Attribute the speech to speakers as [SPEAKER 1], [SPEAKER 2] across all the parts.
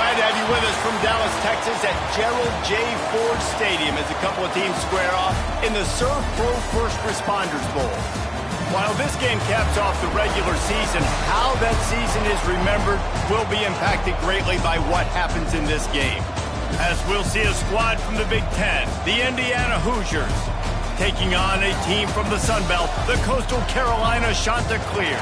[SPEAKER 1] Glad to have you with us from Dallas, Texas at Gerald J. Ford Stadium as a couple of teams square off in the Surf Pro First Responders Bowl. While this game caps off the regular season, how that season is remembered will be impacted greatly by what happens in this game. As we'll see a squad from the Big Ten, the Indiana Hoosiers, taking on a team from the Sun Belt, the Coastal Carolina Chanticleers.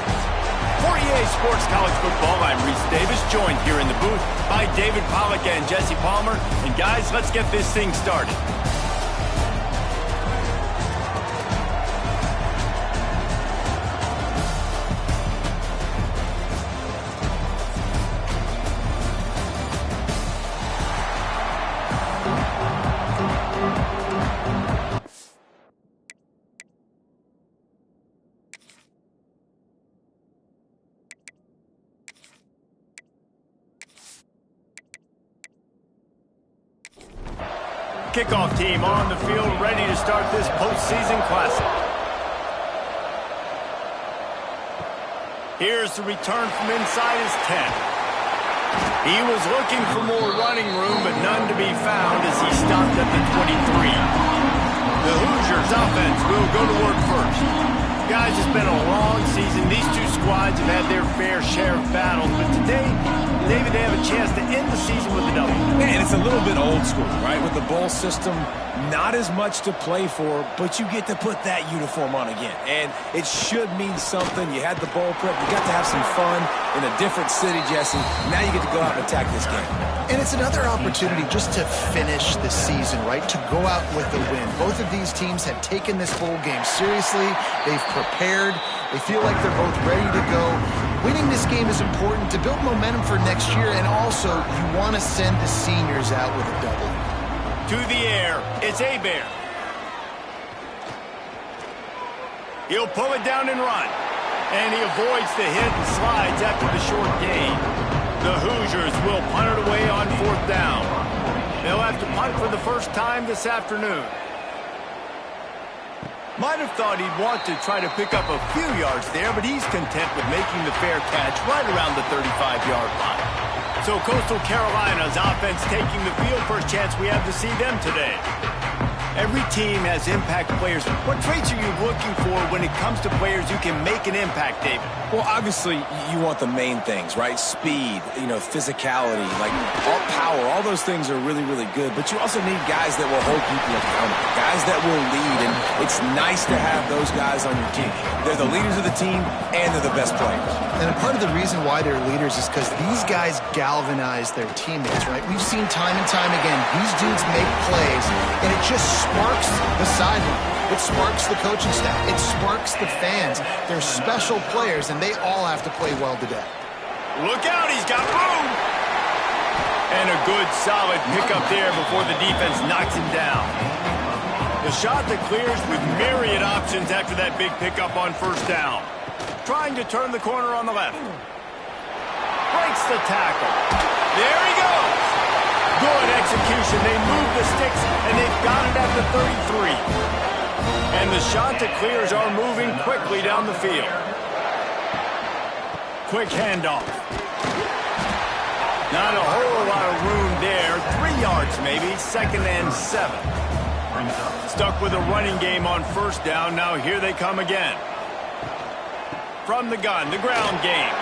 [SPEAKER 1] For EA Sports College Football, I'm Reese Davis, joined here in the booth by David Pollack and Jesse Palmer. And guys, let's get this thing started. Kickoff team on the field, ready to start this postseason classic. Here's the return from inside his 10. He was looking for more running room, but none to be found as he stopped at the 23. The Hoosiers offense will go to work first. Guys, it's been a long season. These two squads have had their fair share of battles, but today, David, they have a chance to end the season with a W.
[SPEAKER 2] And it's a little bit old school, right? With the bowl system, not as much to play for, but you get to put that uniform on again. And it should mean something. You had the bowl prep. You got to have some fun in a different city, Jesse. Now you get to go out and attack this game.
[SPEAKER 3] And it's another opportunity just to finish the season, right? To go out with a win. Both of these teams have taken this bowl game seriously. They've prepared. They feel like they're both ready to go. Winning this game is important to build momentum for next year, and also you want to send the seniors out with a W.
[SPEAKER 1] To the air, it's Bear. He'll pull it down and run. And he avoids the hit and slides after the short gain. The Hoosiers will punt it away on 4th down. They'll have to punt for the first time this afternoon. Might have thought he'd want to try to pick up a few yards there, but he's content with making the fair catch right around the 35-yard line. So Coastal Carolina's offense taking the field, first chance we have to see them today. Every team has impact players. What traits are you looking for when it comes to players who can make an impact, David?
[SPEAKER 2] Well, obviously, you want the main things, right? Speed, physicality, like all power. All those things are really, really good. But you also need guys that will hold people accountable, guys that will lead. And it's nice to have those guys on your team. They're the leaders of the team, and they're the best players.
[SPEAKER 3] And a part of the reason why they're leaders is because these guys galvanize their teammates, right? We've seen time and time again, these dudes make plays, and it just sparks the sideline. It sparks the coaching staff. It sparks the fans. They're special players, and they all have to play well today.
[SPEAKER 1] Look out, he's got room! And a good, solid pickup there before the defense knocks him down. The Chanticleers with myriad options after that big pickup on 1st down. Trying to turn the corner on the left. Breaks the tackle. There he goes! Good execution. They move the sticks, and they've got it at the 33. And the Chanticleers are moving quickly down the field. Quick handoff. Not a whole lot of room there. 3 yards maybe. 2nd and 7. Stuck with a running game on 1st down. Now here they come again. From the gun, the ground game.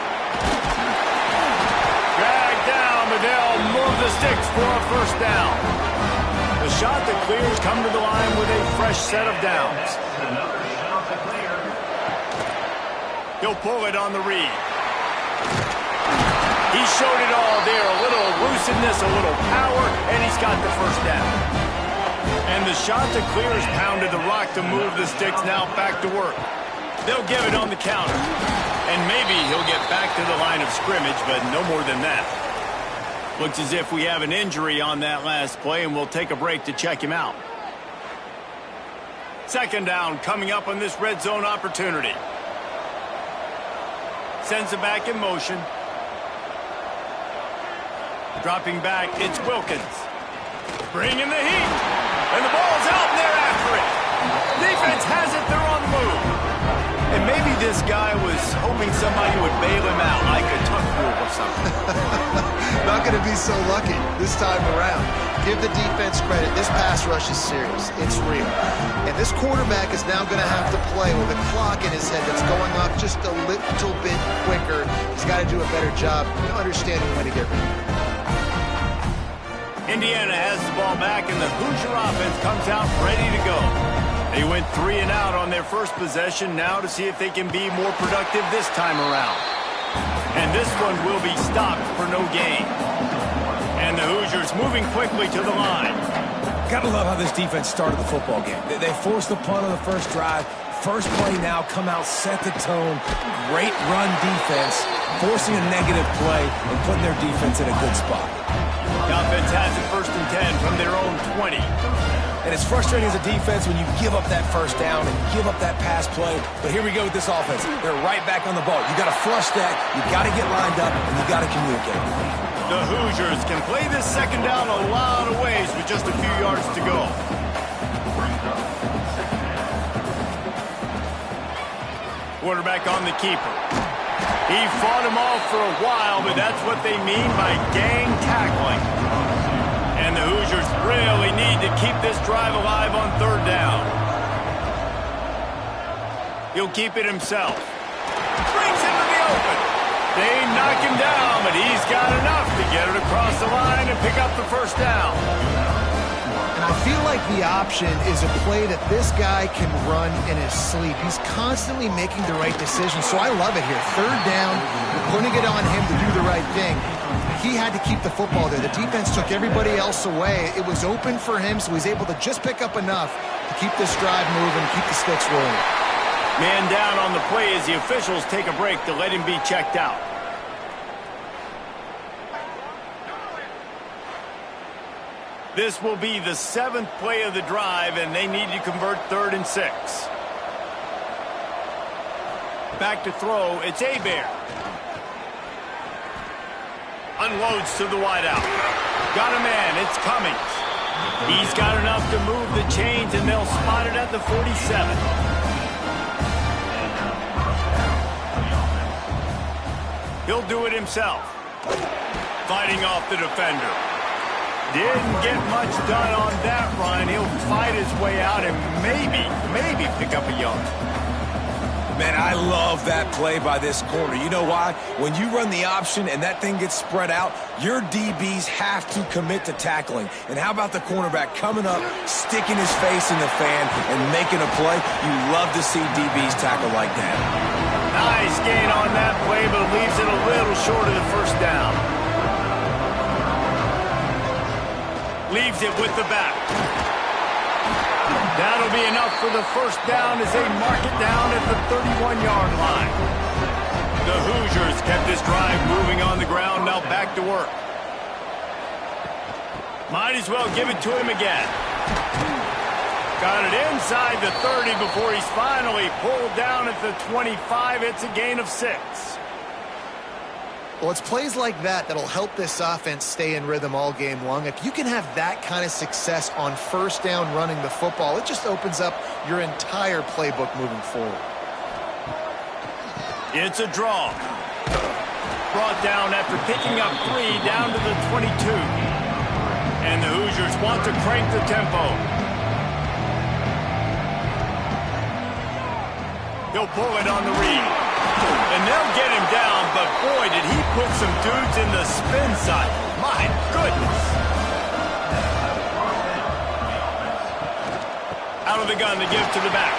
[SPEAKER 1] Drag down, but they'll move the sticks for a 1st down. The Chanticleers come to the line with a fresh set of downs. He'll pull it on the read. He showed it all there. A little elusiveness, a little power, and he's got the 1st down. And the Chanticleers pounded the rock to move the sticks. Now back to work. They'll give it on the counter. And maybe he'll get back to the line of scrimmage, but no more than that. Looks as if we have an injury on that last play, and we'll take a break to check him out. 2nd down coming up on this red zone opportunity. Sends it back in motion. Dropping back, it's Wilkins. Bringing the heat. And the ball's out, and they're after it. Defense has it, they're on the move. And maybe this guy was hoping somebody would bail him out, like a tuck rule or something.
[SPEAKER 3] Not going to be so lucky this time around. Give the defense credit. This pass rush is serious. It's real. And this quarterback is now going to have to play with a clock in his head that's going off just a little bit quicker. He's got to do a better job understanding when to get ready.
[SPEAKER 1] Indiana has the ball back, and the Hoosier offense comes out ready to go. They went 3 and out on their first possession, now to see if they can be more productive this time around. And this one will be stopped for no gain. And the Hoosiers moving quickly to the line.
[SPEAKER 2] Gotta love how this defense started the football game. They forced the punt on the first drive. First play now, come out, set the tone. Great run defense, forcing a negative play and putting their defense in a good spot.
[SPEAKER 1] The offense has it 1st and 10 from their own 20.
[SPEAKER 2] And it's frustrating as a defense when you give up that first down and give up that pass play. But here we go with this offense. They're right back on the ball. You got to flush that, you got to get lined up, and you got to communicate.
[SPEAKER 1] The Hoosiers can play this second down a lot of ways with just a few yards to go. Quarterback on the keeper. He fought him off for a while, but that's what they mean by gang tackling. And the Hoosiers really need to keep this drive alive on 3rd down. He'll keep it himself. Brings him to the open. They knock him down, but he's got enough to get it across the line and pick up the 1st down.
[SPEAKER 3] And I feel like the option is a play that this guy can run in his sleep. He's constantly making the right decision, so I love it here. 3rd down, we're putting it on him to do the right thing. He had to keep the football there. The defense took everybody else away. It was open for him, so he's able to just pick up enough to keep this drive moving, keep the sticks rolling.
[SPEAKER 1] Man down on the play as the officials take a break to let him be checked out. This will be the 7th play of the drive, and they need to convert 3rd and 6. Back to throw, it's Hebert. Unloads to the wideout. Got a man, it's Cummings. He's got enough to move the chains, and they'll spot it at the 47. He'll do it himself. Fighting off the defender. Didn't get much done on that run. He'll fight his way out and maybe pick up a yard.
[SPEAKER 2] Man, I love that play by this corner. You know why? When you run the option and that thing gets spread out, your DBs have to commit to tackling. And how about the cornerback coming up, sticking his face in the fan, and making a play? You love to see DBs tackle like that.
[SPEAKER 1] Nice gain on that play, but leaves it a little short of the 1st down. Leaves it with the back. That'll be enough for the 1st down as they mark it down at the 31-yard line. The Hoosiers kept this drive moving on the ground, now back to work. Might as well give it to him again. Got it inside the 30 before he's finally pulled down at the 25. It's a gain of 6.
[SPEAKER 3] Well, it's plays like that that'll help this offense stay in rhythm all game long. If you can have that kind of success on 1st down running the football, it just opens up your entire playbook moving forward.
[SPEAKER 1] It's a draw. Brought down after picking up 3 down to the 22. And the Hoosiers want to crank the tempo. He'll pull it on the read. And they'll get him down, but boy, did he put some dudes in the spin side. My goodness. Out of the gun to give to the back.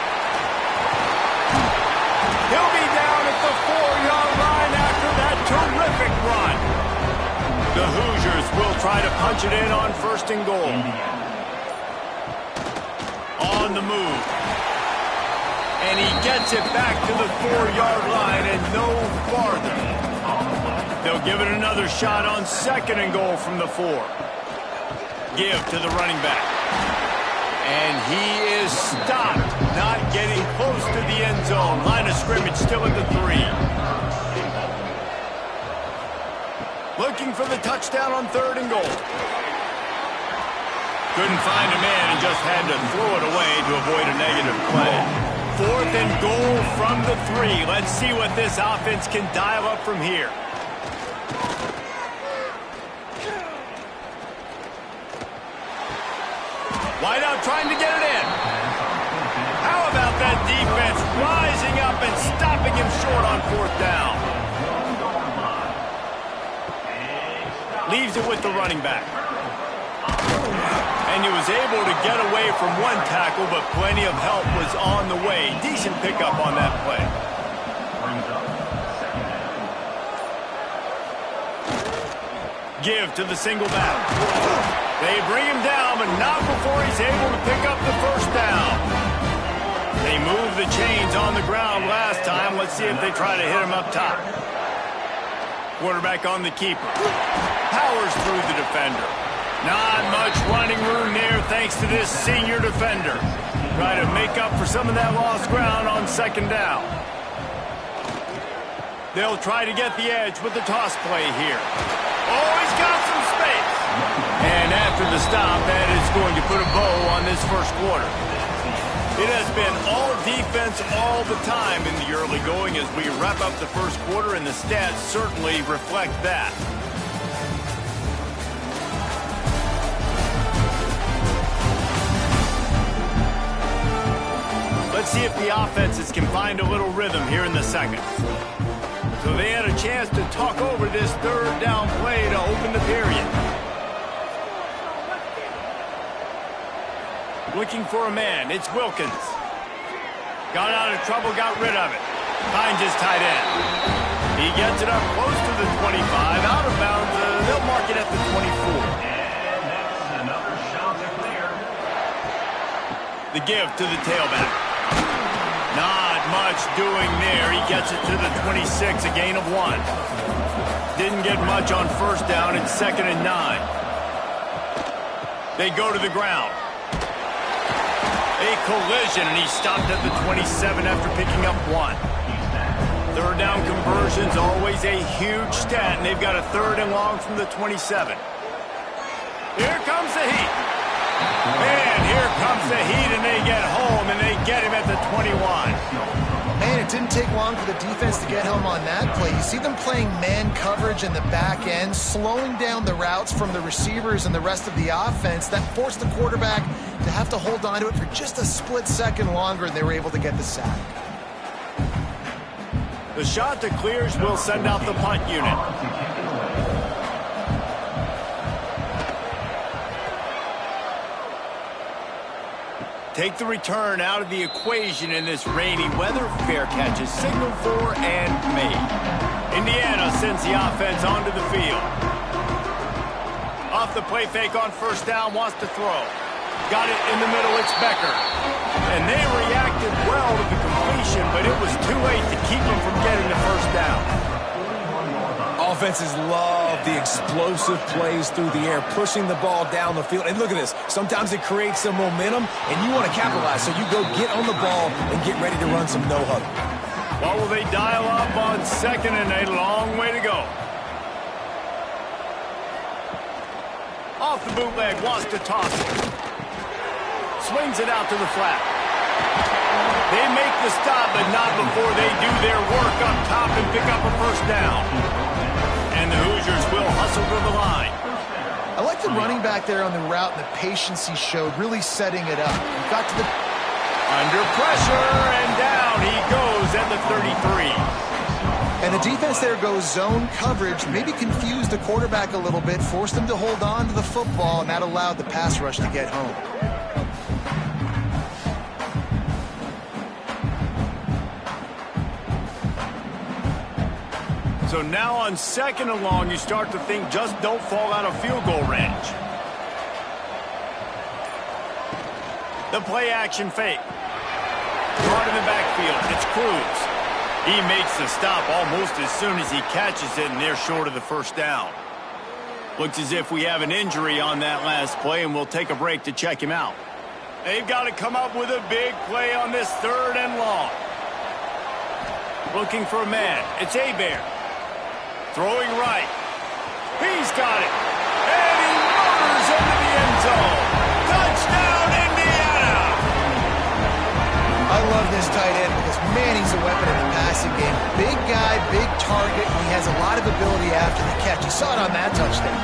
[SPEAKER 1] He'll be down at the 4-yard line after that terrific run. The Hoosiers will try to punch it in on 1st and goal. On the move. And he gets it back to the 4-yard line and no farther. They'll give it another shot on 2nd and goal from the 4. Give to the running back. And he is stopped, not getting close to the end zone. Line of scrimmage still at the 3. Looking for the touchdown on 3rd and goal. Couldn't find a man and just had to throw it away to avoid a negative play. 4th and goal from the 3. Let's see what this offense can dial up from here. Wide out trying to get it in. How about that defense rising up and stopping him short on 4th down? Leaves it with the running back. And he was able to get away from one tackle, but plenty of help was on the way. Decent pickup on that play. Give to the single back. They bring him down, but not before he's able to pick up the 1st down. They moved the chains on the ground last time. Let's see if they try to hit him up top. Quarterback on the keeper. Powers through the defender. Not much running room there thanks to this senior defender. Try to make up for some of that lost ground on 2nd down. They'll try to get the edge with the toss play here. Oh, he's got some space. And after the stop, that is going to put a bow on this 1st quarter. It has been all defense all the time in the early going as we wrap up the 1st quarter, and the stats certainly reflect that. Let's see if the offenses can find a little rhythm here in the 2nd. So they had a chance to talk over this 3rd down play to open the period. Looking for a man. It's Wilkins. Got out of trouble, got rid of it. Finds his tight end. He gets it up close to the 25. Out of bounds. They'll mark it at the 24.
[SPEAKER 4] And that's another shot to clear.
[SPEAKER 1] The give to the tailback. Not much doing there. He gets it to the 26, a gain of 1. Didn't get much on 1st down. It's 2nd and 9. They go to the ground. A collision, and he stopped at the 27 after picking up 1. 3rd down conversion's always a huge stat, and they've got a 3rd and long from the 27. Here comes the heat. And here comes the heat, and they get home, and they get him at the 21.
[SPEAKER 3] Man, it didn't take long for the defense to get home on that play. You see them playing man coverage in the back end, slowing down the routes from the receivers and the rest of the offense. That forced the quarterback to have to hold on to it for just a split second longer, and they were able to get the sack.
[SPEAKER 1] The shot that clears will send out the punt unit. Take the return out of the equation in this rainy weather. Fair catch is signaled for and made. Indiana sends the offense onto the field. Off the play fake on 1st down, wants to throw. Got it in the middle, it's Becker. And they reacted well to the completion, but it was too late to keep them from getting the 1st down.
[SPEAKER 2] Offenses love the explosive plays through the air, pushing the ball down the field. And look at this. Sometimes it creates some momentum, and you want to capitalize. So you go get on the ball and get ready to run some no-huddle.
[SPEAKER 1] What will they dial up on 2nd and a long way to go? Off the bootleg, wants to toss it. Swings it out to the flat. They make the stop, but not before they do their work up top and pick up a 1st down. And the Hoosiers will hustle to the line.
[SPEAKER 3] I like the running back there on the route and the patience he showed, really setting it up. He got to the...
[SPEAKER 1] Under pressure, and down he goes at the 33.
[SPEAKER 3] And the defense there goes zone coverage, maybe confused the quarterback a little bit, forced him to hold on to the football, and that allowed the pass rush to get home.
[SPEAKER 1] So now on 2nd and long, you start to think just don't fall out of field goal range. The play action fake. Caught in the backfield. It's Cruz. He makes the stop almost as soon as he catches it, and they're short of the 1st down. Looks as if we have an injury on that last play, and we'll take a break to check him out. They've got to come up with a big play on this 3rd and long. Looking for a man. It's Hebert. Throwing right. He's got it. And he motors into the end zone. Touchdown, Indiana!
[SPEAKER 3] I love this tight end because, man, he's a weapon in the passing game. Big guy, big target, and he has a lot of ability after the catch. You saw it on that touchdown.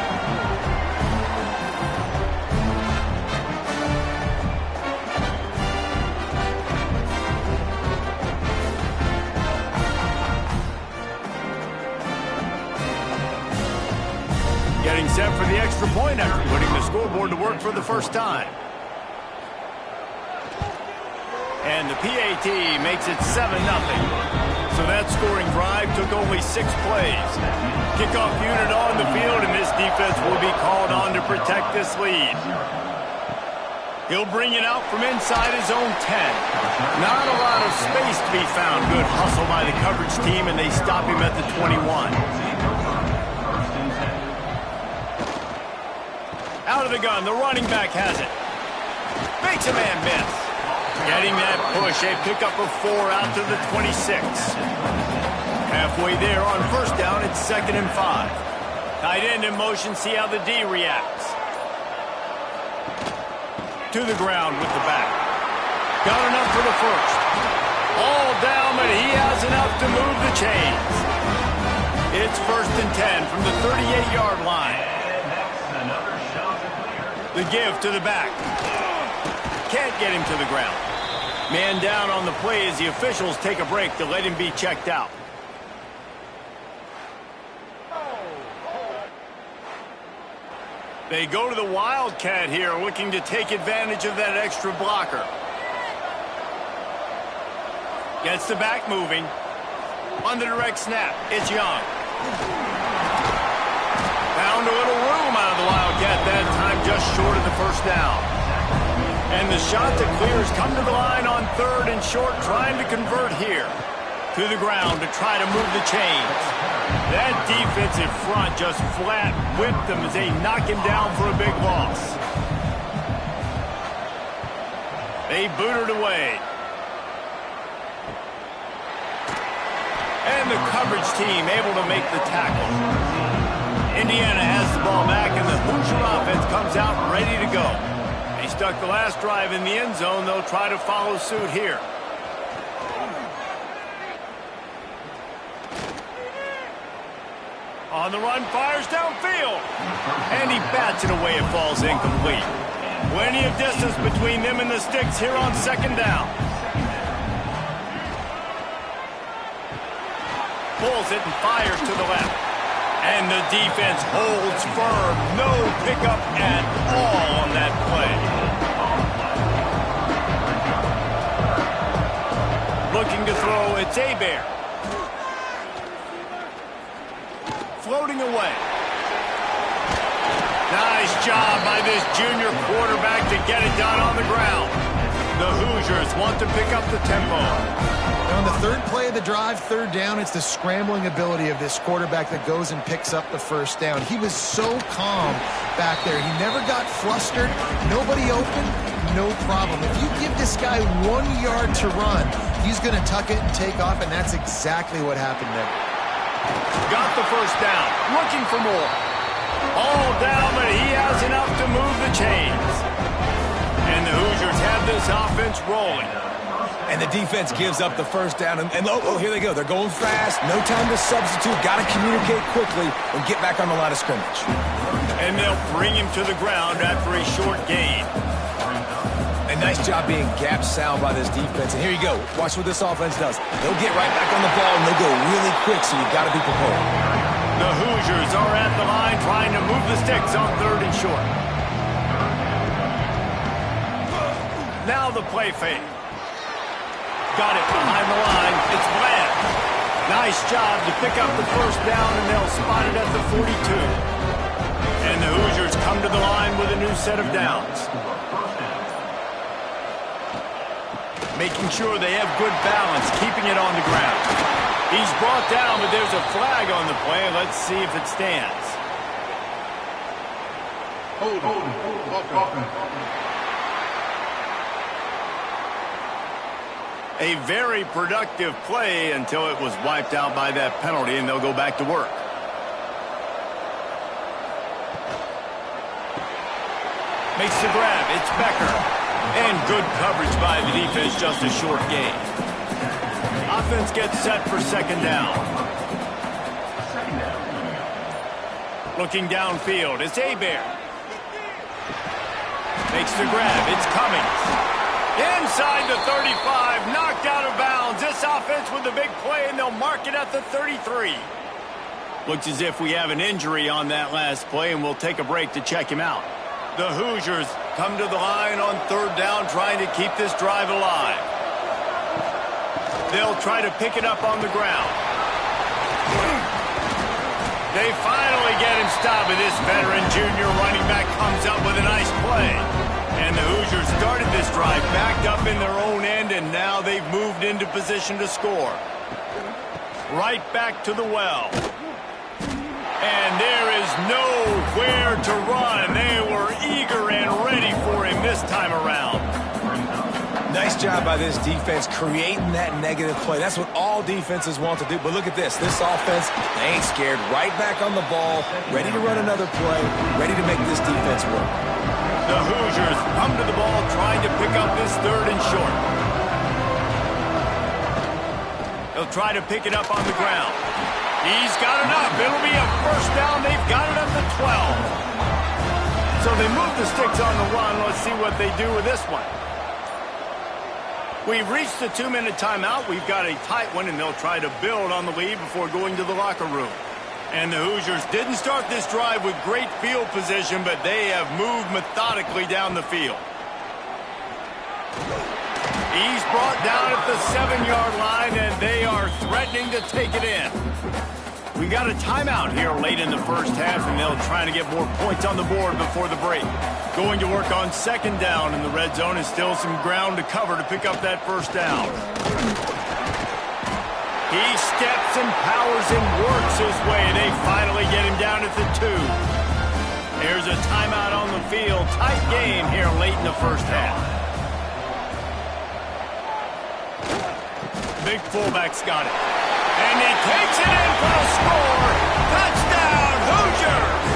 [SPEAKER 1] Getting set for the extra point after putting the scoreboard to work for the first time. And the PAT makes it 7-0. So that scoring drive took only 6 plays. Kickoff unit on the field, and this defense will be called on to protect this lead. He'll bring it out from inside his own 10. Not a lot of space to be found. Good hustle by the coverage team, and they stop him at the 21. Out of the gun, the running back has it. Makes a man miss. Getting that push, a pickup of 4 out to the 26. Halfway there on first down, it's 2nd and 5. Tight end in motion, see how the D reacts. To the ground with the back. Got enough for the first. All down, but he has enough to move the chains. It's 1st and 10 from the 38-yard line.
[SPEAKER 4] And that's another shot to clear.
[SPEAKER 1] The give to the back. Can't get him to the ground. Man down on the play as the officials take a break to let him be checked out. They go to the Wildcat here, looking to take advantage of that extra blocker. Gets the back moving. On the direct snap, it's Young. Found a little room out of the Wildcat that time, just short of the first down. And the shot to clear has come to the line on 3rd and short, trying to convert here. To the ground to try to move the chains. That defensive front just flat whipped them as they knock him down for a big loss. They boot it away. And the coverage team able to make the tackle. Indiana has the ball back, and the Hoosier offense comes out ready to go. They stuck the last drive in the end zone. They'll try to follow suit here. On the run, fires downfield. And he bats it away. It falls incomplete. Plenty of distance between them and the sticks here on 2nd down. Pulls it and fires to the left. And the defense holds firm. No pickup at all on that play. Looking to throw, it's Hebert. Floating away. Nice job by this junior quarterback to get it done on the ground. The Hoosiers want to pick up the tempo.
[SPEAKER 3] On the 3rd play of the drive, 3rd down, it's the scrambling ability of this quarterback that goes and picks up the first down. He was so calm back there. He never got flustered. Nobody open, no problem. If you give this guy 1 yard to run, he's going to tuck it and take off, and that's exactly what happened there.
[SPEAKER 1] Got the first down. Looking for more. All down, but he has enough to move the chains. And the Hoosiers have this offense rolling.
[SPEAKER 2] And the defense gives up the first down. And here they go. They're going fast. No time to substitute. Got to communicate quickly and get back on the line of scrimmage.
[SPEAKER 1] And they'll bring him to the ground after a short gain.
[SPEAKER 2] A nice job being gap sound by this defense. And here you go. Watch what this offense does. They'll get right back on the ball, and they'll go really quick, so you've got to be prepared.
[SPEAKER 1] The Hoosiers are at the line trying to move the sticks on 3rd and short. Now the play fake. Got it behind the line. It's Bland. Nice job to pick up the first down, and they'll spot it at the 42. And the Hoosiers come to the line with a new set of downs. Making sure they have good balance, keeping it on the ground. He's brought down, but there's a flag on the play. Let's see if it stands. A very productive play until it was wiped out by that penalty, and they'll go back to work. Makes the grab. It's Becker. And good coverage by the defense, just a short gain. Offense gets set for 2nd down. Looking downfield, it's Hebert. Makes the grab, it's Cummings. Inside the 35, knocked out of bounds. This offense with the big play, and they'll mark it at the 33. Looks as if we have an injury on that last play, and we'll take a break to check him out. The Hoosiers come to the line on third down, trying to keep this drive alive. They'll try to pick it up on the ground. They finally get him stopped, but this veteran junior running back comes up with a nice play. And the Hoosiers started this drive backed up in their own end, and now they've moved into position to score. Right back to the well. And there is nowhere to run. They were eager and ready for him this time around.
[SPEAKER 2] Nice job by this defense creating that negative play. That's what all defenses want to do. But look at this. This offense, they ain't scared. Right back on the ball, ready to run another play, ready to make this defense work.
[SPEAKER 1] The Hoosiers come to the ball trying to pick up this third and short. They'll try to pick it up on the ground. He's got enough. It'll be a first down. They've got it up to 12. So they move the sticks on the run. Let's see what they do with this one. We've reached the 2-minute timeout. We've got a tight one, and they'll try to build on the lead before going to the locker room. And the Hoosiers didn't start this drive with great field position, but they have moved methodically down the field. He's brought down at the 7-yard line, and they are threatening to take it in. We got a timeout here late in the first half, and they'll try to get more points on the board before the break. Going to work on second down in the red zone, and still some ground to cover to pick up that first down. He steps and powers and works his way. They finally get him down at the 2. There's a timeout on the field. Tight game here late in the first half. Big fullback's got it. And he takes it in for a score. Touchdown, Hoosiers!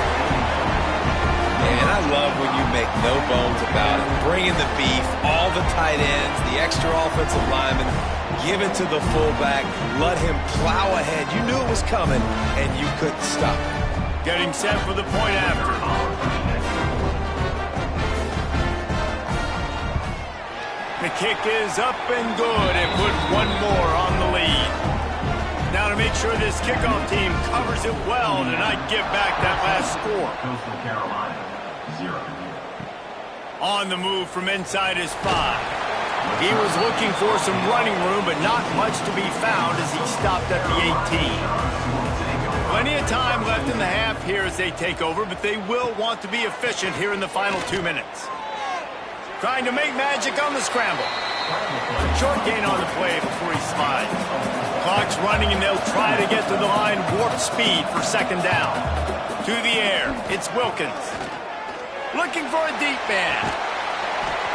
[SPEAKER 2] And I love when you make no bones about it. Bring in the beef, all the tight ends, the extra offensive linemen. Give it to the fullback. Let him plow ahead. You knew it was coming, and you couldn't stop it.
[SPEAKER 1] Getting set for the point after. The kick is up and good. It put one more on the lead. Now to make sure this kickoff team covers it well to not give back that last score.
[SPEAKER 4] Coastal Carolina, 0.
[SPEAKER 1] On the move from inside his 5. He was looking for some running room, but not much to be found as he stopped at the 18. Plenty of time left in the half here as they take over, but they will want to be efficient here in the final 2 minutes. Trying to make magic on the scramble. Short gain on the play before he slides. Clock's running, and they'll try to get to the line warp speed for second down. To the air, it's Wilkins. Looking for a deep man.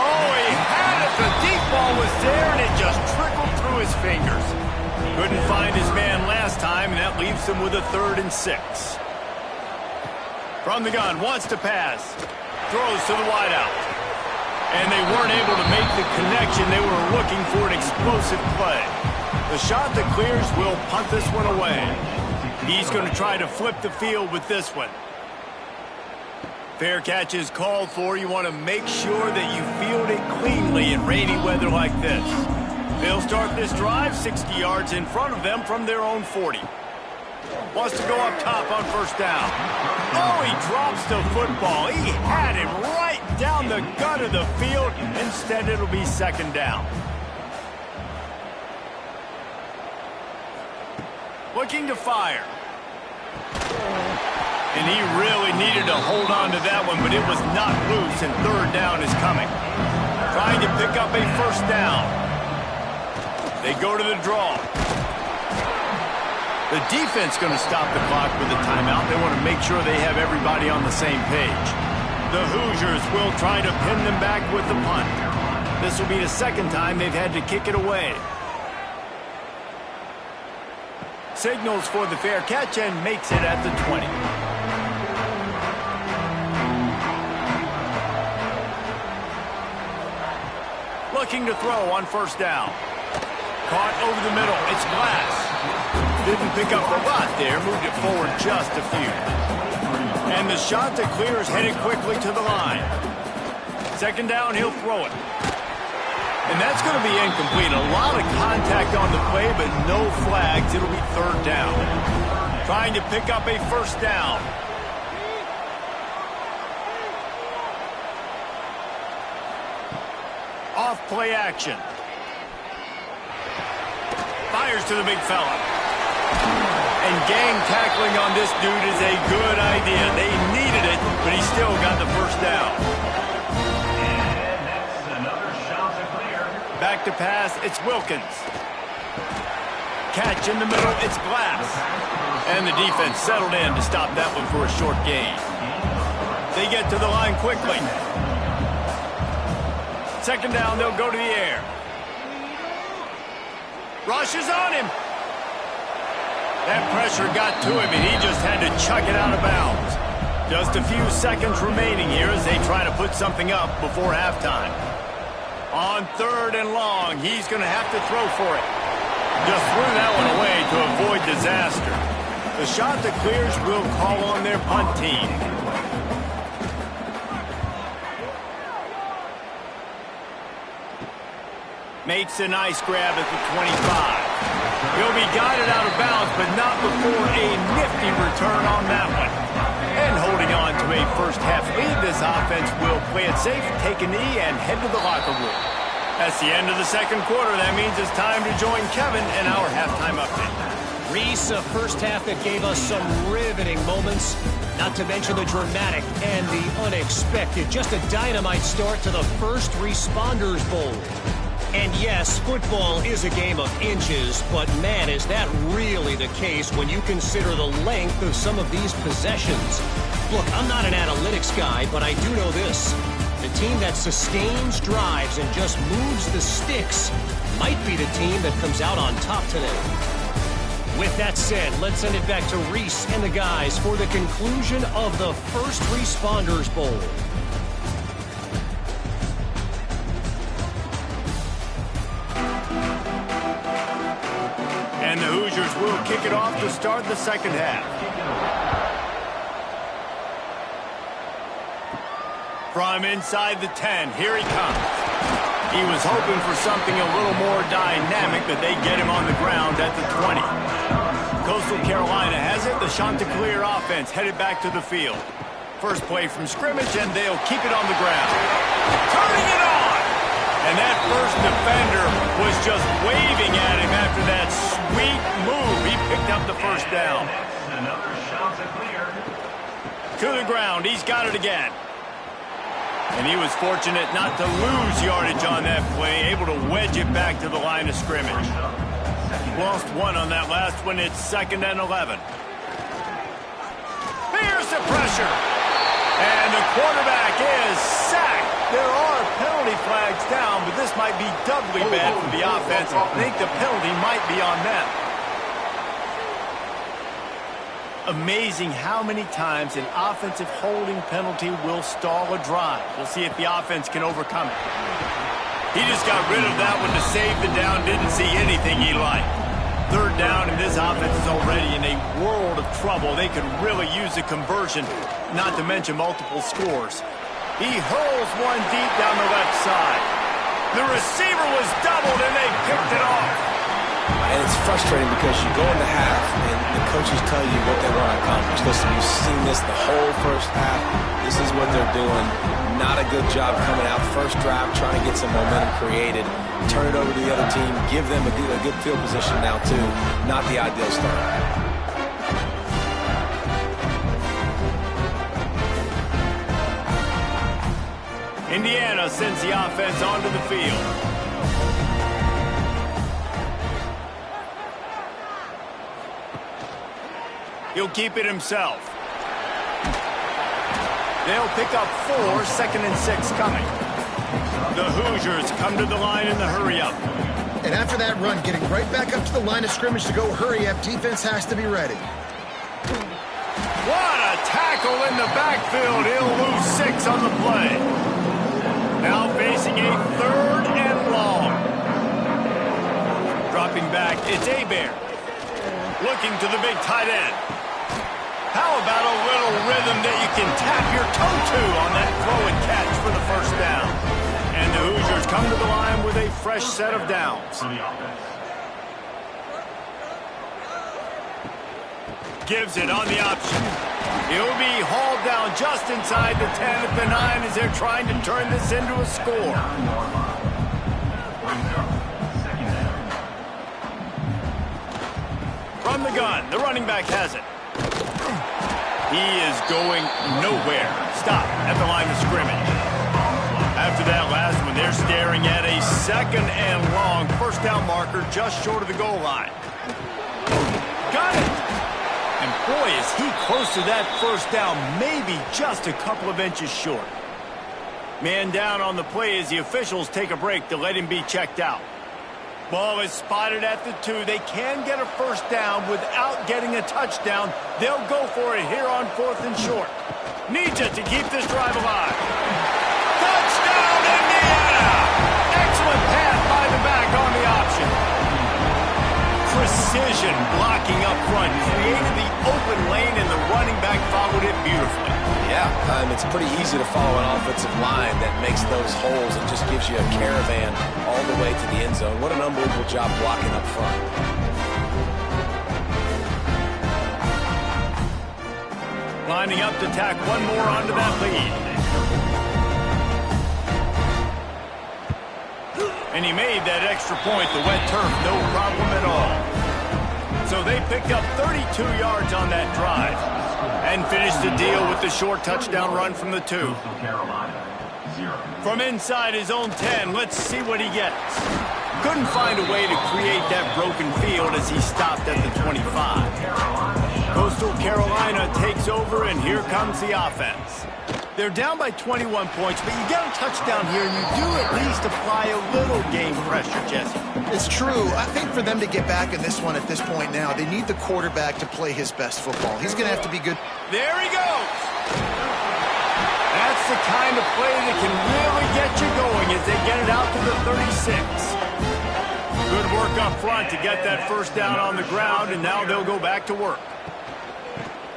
[SPEAKER 1] Oh, he had it. The deep ball was there, and it just trickled through his fingers. Couldn't find his man last time, and that leaves him with a 3rd and 6. From the gun, wants to pass. Throws to the wideout. And they weren't able to make the connection. They were looking for an explosive play. The shot that clears will punt this one away. He's going to try to flip the field with this one. Fair catch is called for. You want to make sure that you field it cleanly in rainy weather like this. They'll start this drive 60 yards in front of them from their own 40. Wants to go up top on first down. Oh, he drops the football. He had him right down the gut of the field. Instead, it'll be second down. Looking to fire. And he really needed to hold on to that one, but it was not loose, and third down is coming. Trying to pick up a first down. They go to the draw. The defense going to stop the clock with a timeout. They want to make sure they have everybody on the same page. The Hoosiers will try to pin them back with the punt. This will be the second time they've had to kick it away. Signals for the fair catch and makes it at the 20. Looking to throw on first down. Caught over the middle. It's Glass. Didn't pick up a lot there. Moved it forward just a few. And the shot to clear is headed quickly to the line. Second down, he'll throw it. And that's going to be incomplete. A lot of contact on the play, but no flags. It'll be third down. Trying to pick up a first down. Off play action. Fires to the big fella. And gang tackling on this dude is a good idea. They needed it, but he still got the first down.
[SPEAKER 4] And that's another shot to clear.
[SPEAKER 1] Back to pass, it's Wilkins. Catch in the middle, it's Glass. And the defense settled in to stop that one for a short gain. They get to the line quickly. Second down, they'll go to the air. Rush is on him. That pressure got to him, and he just had to chuck it out of bounds. Just a few seconds remaining here as they try to put something up before halftime. On 3rd and long, he's going to have to throw for it. Just threw that one away to avoid disaster. The shot that clears will call on their punt team. Makes a nice grab at the 25. He'll be guided out of bounds, but not before a nifty return on that one. And holding on to a first-half lead, this offense will play it safe, take a knee, and head to the locker room. That's the end of the second quarter. That means it's time to join Kevin in our halftime update.
[SPEAKER 5] Reese, a first half that gave us some riveting moments, not to mention the dramatic and the unexpected. Just a dynamite start to the First Responders Bowl. And yes, football is a game of inches, but man, is that really the case when you consider the length of some of these possessions. Look, I'm not an analytics guy, but I do know this. The team that sustains drives and just moves the sticks might be the team that comes out on top today. With that said, let's send it back to Reese and the guys for the conclusion of the First Responders Bowl.
[SPEAKER 1] And the Hoosiers will kick it off to start the second half. From inside the 10, here he comes. He was hoping for something a little more dynamic, but they get him on the ground at the 20. Coastal Carolina has it. The Chanticleer offense headed back to the field. First play from scrimmage, and they'll keep it on the ground. Turning it on! And that first defender was just waving at him after that sweet move. He picked up the first down.
[SPEAKER 4] Another shot to clear.
[SPEAKER 1] To the ground, he's got it again. And he was fortunate not to lose yardage on that play, able to wedge it back to the line of scrimmage. Lost one on that last one. It's 2nd and 11. Here's the pressure. And the quarterback is sacked. There are penalty flags down, but this might be doubly bad for the offense. I think the penalty might be on them. Amazing how many times an offensive holding penalty will stall a drive. We'll see if the offense can overcome it. He just got rid of that one to save the down, didn't see anything he liked. 3rd down, and this offense is already in a world of trouble. They could really use a conversion, not to mention multiple scores. He hurls one deep down the left side. The receiver was doubled, and they picked it off.
[SPEAKER 2] And it's frustrating because you go in the half and the coaches tell you what they want to accomplish. Listen, you've seen this the whole first half. This is what they're doing. Not a good job coming out first drive, trying to get some momentum created. Turn it over to the other team. Give them a good field position now, too. Not the ideal start.
[SPEAKER 1] Indiana sends the offense onto the field. He'll keep it himself. They'll pick up 4, 2nd and 6 coming. The Hoosiers come to the line in the hurry-up.
[SPEAKER 3] And after that run, getting right back up to the line of scrimmage to go hurry-up, defense has to be ready.
[SPEAKER 1] What a tackle in the backfield. He'll lose 6 on the play. Now facing a 3rd and long. Dropping back, it's Hebert. Looking to the big tight end. How about a little rhythm that you can tap your toe to on that throw and catch for the first down? And the Hoosiers come to the line with a fresh set of downs. Gives it on the option. He'll be hauled down just inside the 10 at the 9 as they're trying to turn this into a score. From the gun, the running back has it. He is going nowhere. Stop at the line of scrimmage. After that last one, they're staring at a 2nd and long first down marker just short of the goal line. Got it! And boy, is he close to that first down, maybe just a couple of inches short. Man down on the play as the officials take a break to let him be checked out. Ball is spotted at the 2. They can get a first down without getting a touchdown. They'll go for it here on 4th and short. Needs it to keep this drive alive. Touchdown, Indiana! Excellent pass by the back on the option. Precision blocking up front created the open lane, and the running back followed it beautifully.
[SPEAKER 2] Yeah, it's pretty easy to follow an offensive line that makes those holes and just gives you a caravan all the way to the end zone. What an unbelievable job blocking up front.
[SPEAKER 1] Lining up to tack one more onto that lead. And he made that extra point, the wet turf, no problem at all. So they picked up 32 yards on that drive and finished the deal with the short touchdown run from the 2. From inside his own 10, let's see what he gets. Couldn't find a way to create that broken field as he stopped at the 25. Coastal Carolina takes over, and here comes the offense. They're down by 21 points, but you get a touchdown here, and you do at least apply a little game pressure, Jesse.
[SPEAKER 3] It's true. I think for them to get back in this one at this point now, they need the quarterback to play his best football. He's going to have to be good.
[SPEAKER 1] There he goes. That's the kind of play that can really get you going as they get it out to the 36. Good work up front to get that first down on the ground, and now they'll go back to work.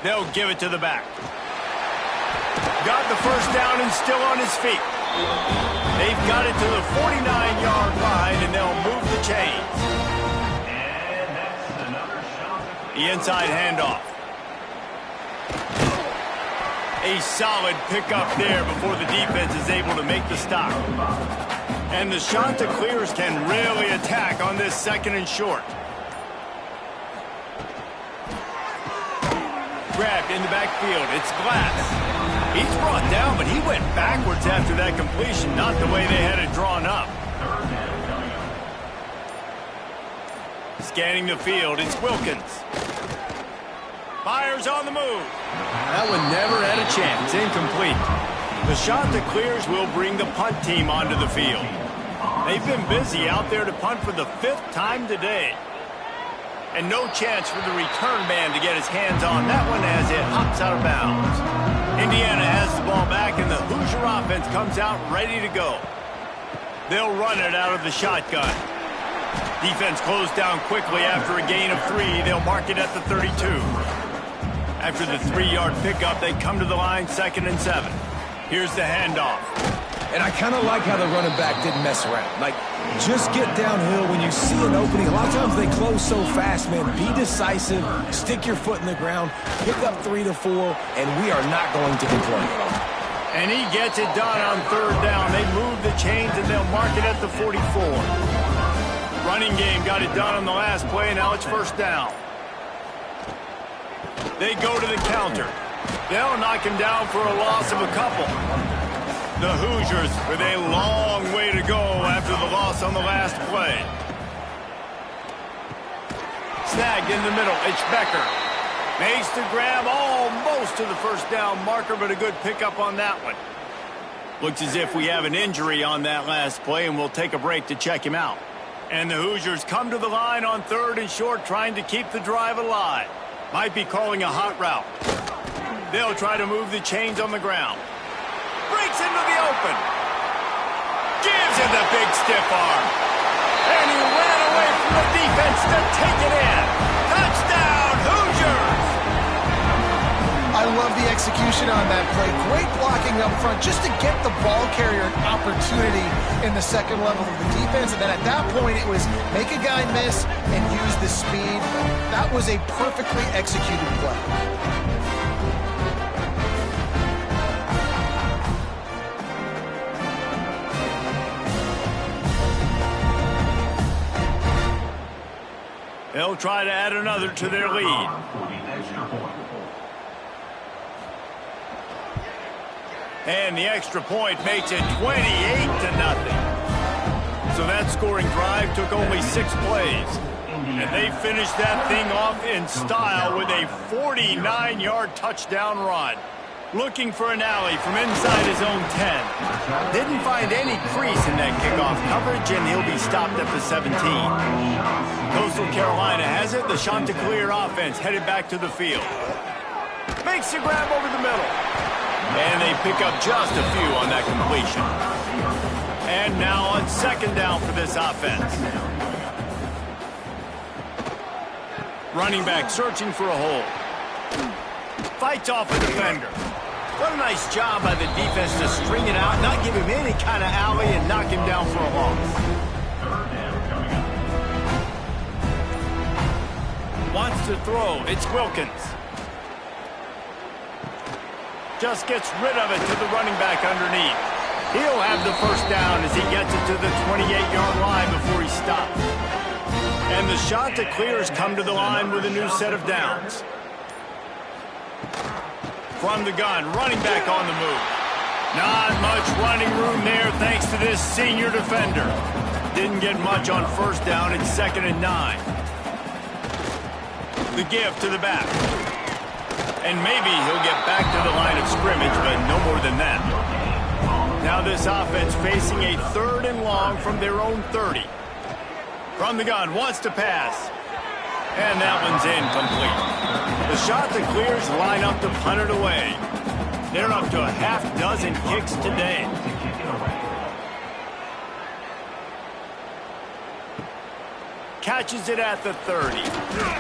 [SPEAKER 1] They'll give it to the back. Got the first down and still on his feet. They've got it to the 49-yard line, and they'll move the chains. The inside handoff. A solid pickup there before the defense is able to make the stop. And the Chanticleers can really attack on this 2nd and short. Grabbed in the backfield. It's Glass. He's brought down, but he went backwards after that completion, not the way they had it drawn up. Scanning the field, it's Wilkins. Fires on the move. That one never had a chance. Incomplete. The Chanticleers will bring the punt team onto the field. They've been busy out there to punt for the 5th time today. And no chance for the return man to get his hands on that one as it hops out of bounds. Indiana has the ball back, and the Hoosier offense comes out ready to go. They'll run it out of the shotgun. Defense closed down quickly after a gain of 3. They'll mark it at the 32. After the 3-yard pickup, they come to the line 2nd and 7. Here's the handoff.
[SPEAKER 2] And I kind of like how the running back didn't mess around. Like, just get downhill when you see an opening. A lot of times they close so fast, man. Be decisive, stick your foot in the ground, pick up 3 to 4, and we are not going to complain.
[SPEAKER 1] And he gets it done on 3rd down. They move the chains, and they'll mark it at the 44. Running game got it done on the last play, and now it's first down. They go to the counter. They'll knock him down for a loss of a couple. The Hoosiers with a long way to go after the loss on the last play. Snagged in the middle, it's Becker. Makes the grab almost to the first down marker, but a good pickup on that one. Looks as if we have an injury on that last play, and we'll take a break to check him out. And the Hoosiers come to the line on 3rd and short, trying to keep the drive alive. Might be calling a hot route. They'll try to move the chains on the ground. Breaks into the open. Gives him the big stiff arm. And he ran away from the defense to take it in. Touchdown, Hoosiers!
[SPEAKER 3] I love the execution on that play. Great blocking up front just to get the ball carrier an opportunity in the second level of the defense. And then at that point, it was make a guy miss and use the speed. That was a perfectly executed play.
[SPEAKER 1] They'll try to add another to their lead. And the extra point makes it 28-0. So that scoring drive took only 6 plays. And they finished that thing off in style with a 49-yard touchdown run. Looking for an alley from inside his own 10. Didn't find any crease in that kickoff coverage, and he'll be stopped at the 17. Coastal Carolina has it. The Chanticleer offense headed back to the field. Makes a grab over the middle. And they pick up just a few on that completion. And now on second down for this offense. Running back searching for a hole. Fights off a defender. What a nice job by the defense to string it out, not give him any kind of alley, and knock him down for a loss. Wants to throw. It's Wilkins. Just gets rid of it to the running back underneath. He'll have the first down as he gets it to the 28-yard line before he stops. And the Chanticleers come to the line with a new set of downs. From the gun, running back on the move. Not much running room there thanks to this senior defender. Didn't get much on first down. It's 2nd and 9. The give to the back. And maybe he'll get back to the line of scrimmage, but no more than that. Now this offense facing a 3rd and long from their own 30. From the gun, wants to pass. And that one's incomplete. The Chanticleers line up to punt it away. They're up to a half-dozen kicks today. Catches it at the 30.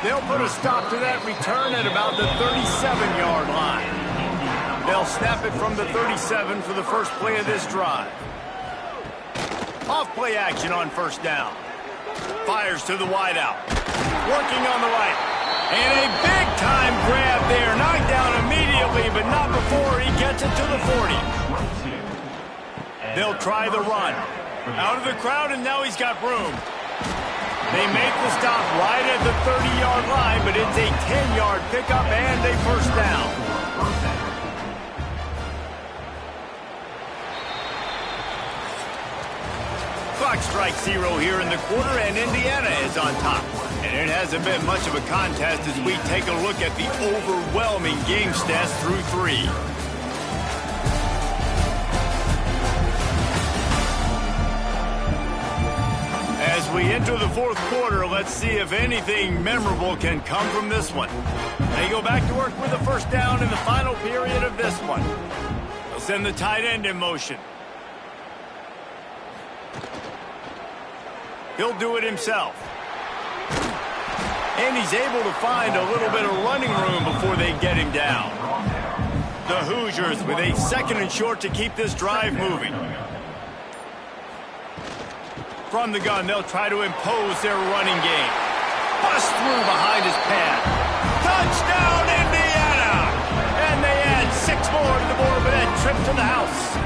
[SPEAKER 1] They'll put a stop to that return at about the 37-yard line. They'll snap it from the 37 for the first play of this drive. Off play action on first down. Fires to the wideout. Working on the right. And a big-time grab there. Knocked down immediately, but not before he gets it to the 40. They'll try the run. Out of the crowd, and now he's got room. They make the stop right at the 30-yard line, but it's a 10-yard pickup and a first down. Clock strikes 0 here in the quarter, and Indiana is on top. And it hasn't been much of a contest as we take a look at the overwhelming game stats through 3. As we enter the 4th quarter, let's see if anything memorable can come from this one. They go back to work with a first down in the final period of this one. They'll send the tight end in motion. He'll do it himself. And he's able to find a little bit of running room before they get him down. The Hoosiers with a 2nd and short to keep this drive moving. From the gun, they'll try to impose their running game. Bust through behind his pad. Touchdown, Indiana! And they add 6 more to the board with that trip to the house.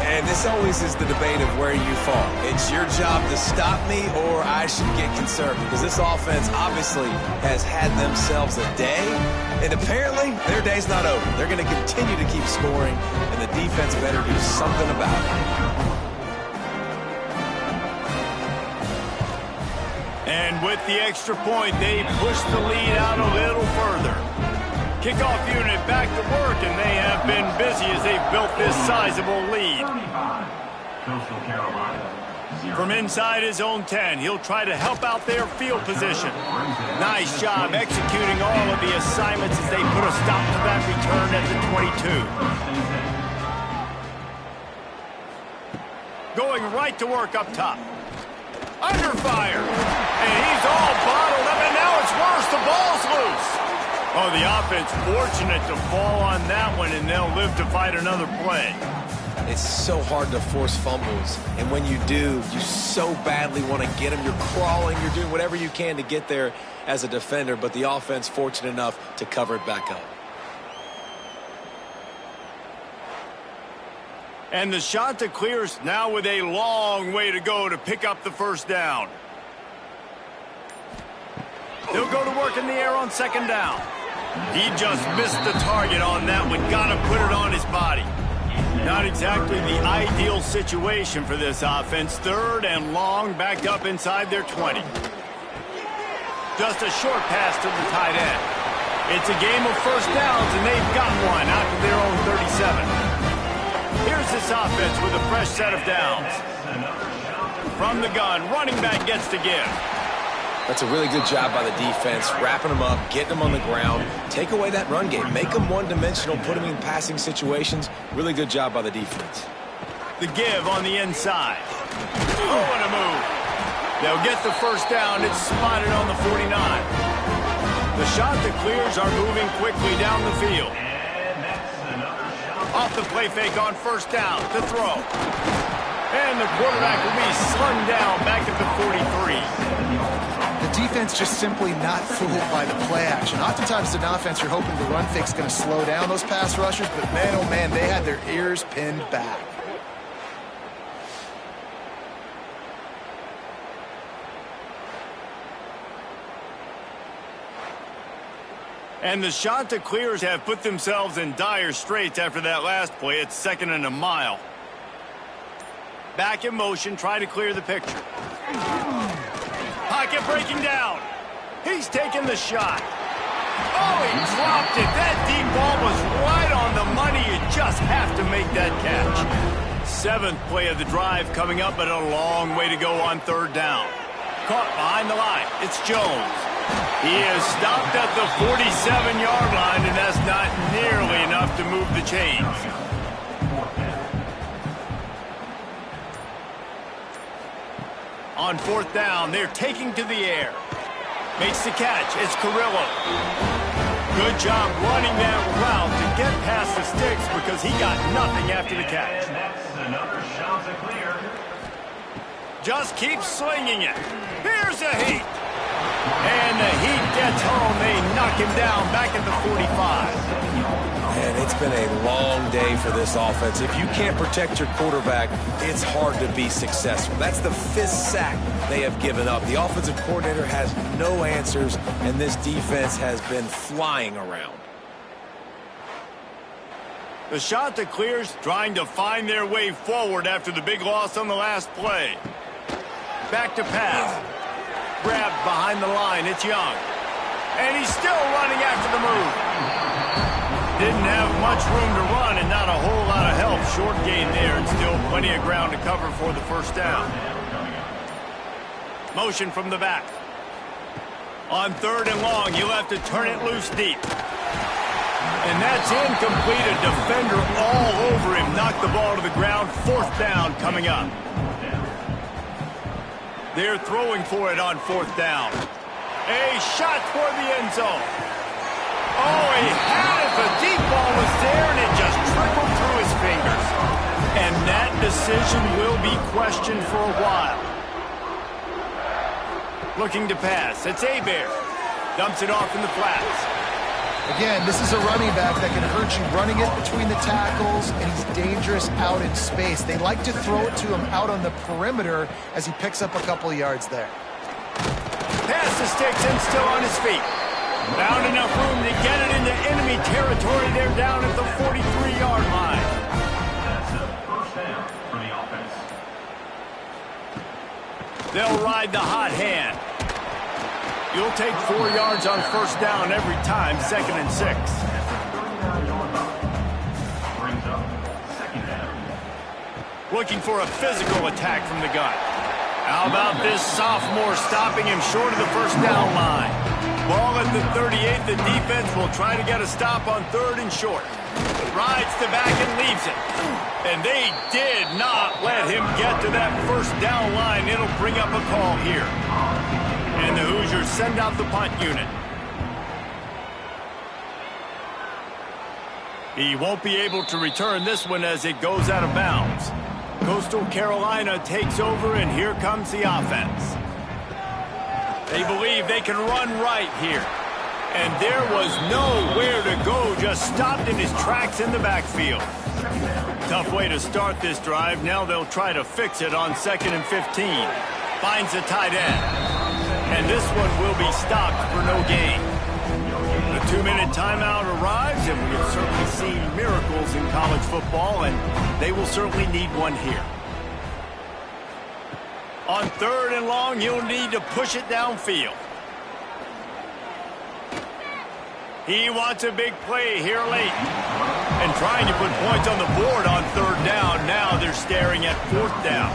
[SPEAKER 2] And this always is the debate of where you fall. It's your job to stop me, or I should get conservative. Because this offense obviously has had themselves a day, and apparently their day's not over. They're going to continue to keep scoring, and the defense better do something about it.
[SPEAKER 1] And with the extra point, they push the lead out a little further. Kickoff unit back to work, and they have been busy as they've built this sizable lead. From inside his own 10, he'll try to help out their field position. Nice job executing all of the assignments as they put a stop to that return at the 22. Going right to work up top. Under fire. And he's all bottled up, and now it's worse. The ball's loose. Oh, the offense fortunate to fall on that one, and they'll live to fight another play.
[SPEAKER 2] It's so hard to force fumbles, and when you do, you so badly want to get them. You're crawling, you're doing whatever you can to get there as a defender, but the offense fortunate enough to cover it back up.
[SPEAKER 1] And the shot to clears now with a long way to go to pick up the first down. He'll go to work in the air on second down. He just missed the target on that one. Got to put it on his body. Not exactly the ideal situation for this offense. Third and long, backed up inside their 20. Just a short pass to the tight end. It's a game of first downs, and they've got one out to their own 37. Here's this offense with a fresh set of downs. From the gun, running back gets to give.
[SPEAKER 2] That's a really good job by the defense, wrapping them up, getting them on the ground. Take away that run game. Make them one-dimensional, put them in passing situations. Really good job by the defense.
[SPEAKER 1] The give on the inside. Oh, and a move. They'll get the first down. It's spotted on the 49. The shot that clears are moving quickly down the field. Off the play fake on first down to throw. And the quarterback will be slung down back at the 43.
[SPEAKER 3] The defense just simply not fooled by the play action. Oftentimes, an offense, you're hoping the run fake's going to slow down those pass rushers, but man, oh man, they had their ears pinned back.
[SPEAKER 1] And the shot to clears have put themselves in dire straits after that last play. It's second and a mile. Back in motion, try to clear the picture. Pocket breaking down. He's taking the shot. Oh, he dropped it. That deep ball was right on the money. You just have to make that catch. Seventh play of the drive coming up, but a long way to go on third down. Caught behind the line. It's Jones. He is stopped at the 47-yard line, and that's not nearly enough to move the chains. On fourth down, they're taking to the air. Makes the catch. It's Carrillo. Good job running that route to get past the sticks because he got nothing after the catch.
[SPEAKER 4] And that's another shot to clear.
[SPEAKER 1] Just keep slinging it. Here's a heat. And the heat gets home. They knock him down back at the 45.
[SPEAKER 2] Man, it's been a long day for this offense. If you can't protect your quarterback, it's hard to be successful. That's the fifth sack they have given up. The offensive coordinator has no answers, and this defense has been flying around.
[SPEAKER 1] The shot that clears, trying to find their way forward after the big loss on the last play. Back to pass. Grabbed behind the line. It's Young. And he's still running after the move. Didn't have much room to run and not a whole lot of help. Short gain there and still plenty of ground to cover for the first down. Motion from the back. On third and long, he'll have to turn it loose deep. And that's incomplete. A defender all over him. Knocked the ball to the ground. Fourth down coming up. They're throwing for it on fourth down. A shot toward the end zone. Oh, he had it. The deep ball was there, and it just trickled through his fingers. And that decision will be questioned for a while. Looking to pass. It's Hebert. Dumps it off in the flats.
[SPEAKER 3] Again, this is a running back that can hurt you running it between the tackles, and he's dangerous out in space. They like to throw it to him out on the perimeter as he picks up a couple of yards there.
[SPEAKER 1] Pass the sticks and still on his feet. Found enough room to get it into enemy territory. They're down at the 43-yard line.
[SPEAKER 4] That's a first down for the offense.
[SPEAKER 1] They'll ride the hot hand. You'll take 4 yards on first down every time, second and 6.
[SPEAKER 4] Brings up second down.
[SPEAKER 1] Looking for a physical attack from the gun. How about this sophomore stopping him short of the first down line? Ball at the 38. The defense will try to get a stop on third and short. Rides the back and leaves it. And they did not let him get to that first down line. It'll bring up a call here. And the Hoosiers send out the punt unit. He won't be able to return this one as it goes out of bounds. Coastal Carolina takes over, and here comes the offense. They believe they can run right here. And there was nowhere to go, just stopped in his tracks in the backfield. Tough way to start this drive. Now they'll try to fix it on 2nd and 15. Finds the tight end. And this one will be stopped for no gain. The 2-minute timeout arrives, and we have certainly seen miracles in college football, and they will certainly need one here. On 3rd and long, he'll need to push it downfield. He wants a big play here late. And trying to put points on the board on 3rd down. Now they're staring at 4th down.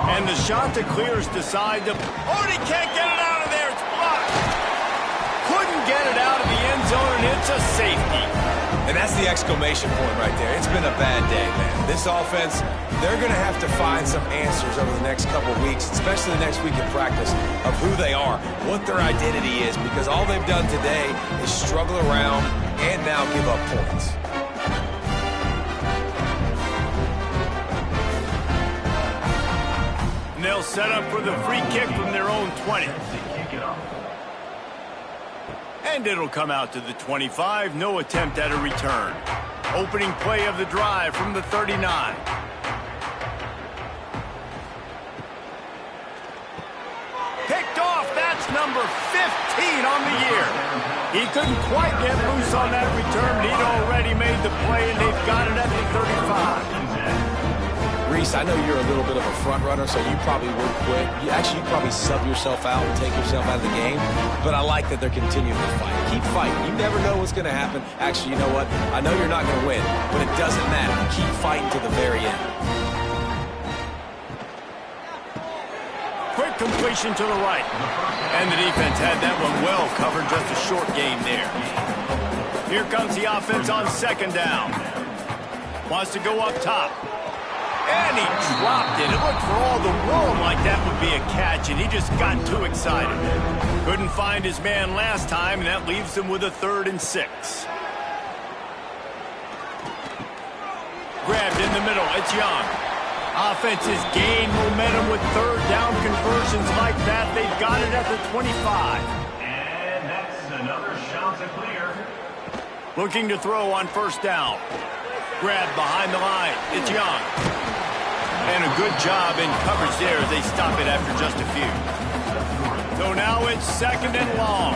[SPEAKER 1] And the Chanticleers decide to... Oh, he can't get it out of there. It's blocked. Couldn't get it out of the end zone, and it's a safety.
[SPEAKER 2] And that's the exclamation point right there. It's been a bad day, man. This offense, they're going to have to find some answers over the next couple of weeks, especially the next week in practice, of who they are, what their identity is, because all they've done today is struggle around and now give up points.
[SPEAKER 1] And they'll set up for the free kick from their own 20. And it'll come out to the 25. No attempt at a return. Opening play of the drive from the 39. Picked off. That's number 15 on the year. He couldn't quite get loose on that return, but he'd already made the play, and they've got it at the 35.
[SPEAKER 2] Reese, I know you're a little bit of a front runner, so you probably would quit. You'd probably sub yourself out and take yourself out of the game. But I like that they're continuing to fight. Keep fighting. You never know what's going to happen. Actually, you know what? I know you're not going to win, but it doesn't matter. Keep fighting to the very end.
[SPEAKER 1] Quick completion to the right. And the defense had that one well covered. Just a short game there. Here comes the offense on 2nd down. Wants to go up top. And he dropped it. It looked for all the world like that would be a catch, and he just got too excited. Couldn't find his man last time, and that leaves him with a 3rd and 6. Grabbed in the middle. It's Young. Offenses gain momentum with 3rd down conversions like that. They've got it at the 25.
[SPEAKER 4] And that's another Chanticleer.
[SPEAKER 1] Looking to throw on 1st down. Grabbed behind the line. It's Young. And a good job in coverage there as they stop it after just a few. So now it's 2nd and long.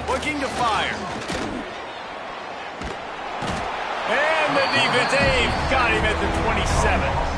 [SPEAKER 1] Looking to fire. And the defense, they've got him at the 27.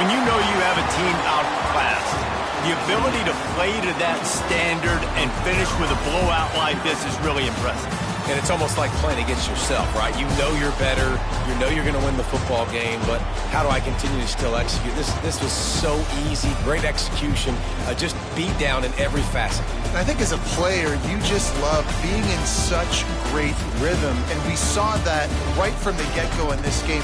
[SPEAKER 1] When you know you have a team outclassed, the ability to play to that standard and finish with a blowout like this is really impressive.
[SPEAKER 2] And it's almost like playing against yourself, right? You know you're better. You know you're going to win the football game, but how do I continue to still execute? This was so easy. Great execution. Just beat down in every facet.
[SPEAKER 3] And I think as a player, you just love being in such great rhythm. And we saw that right from the get-go in this game.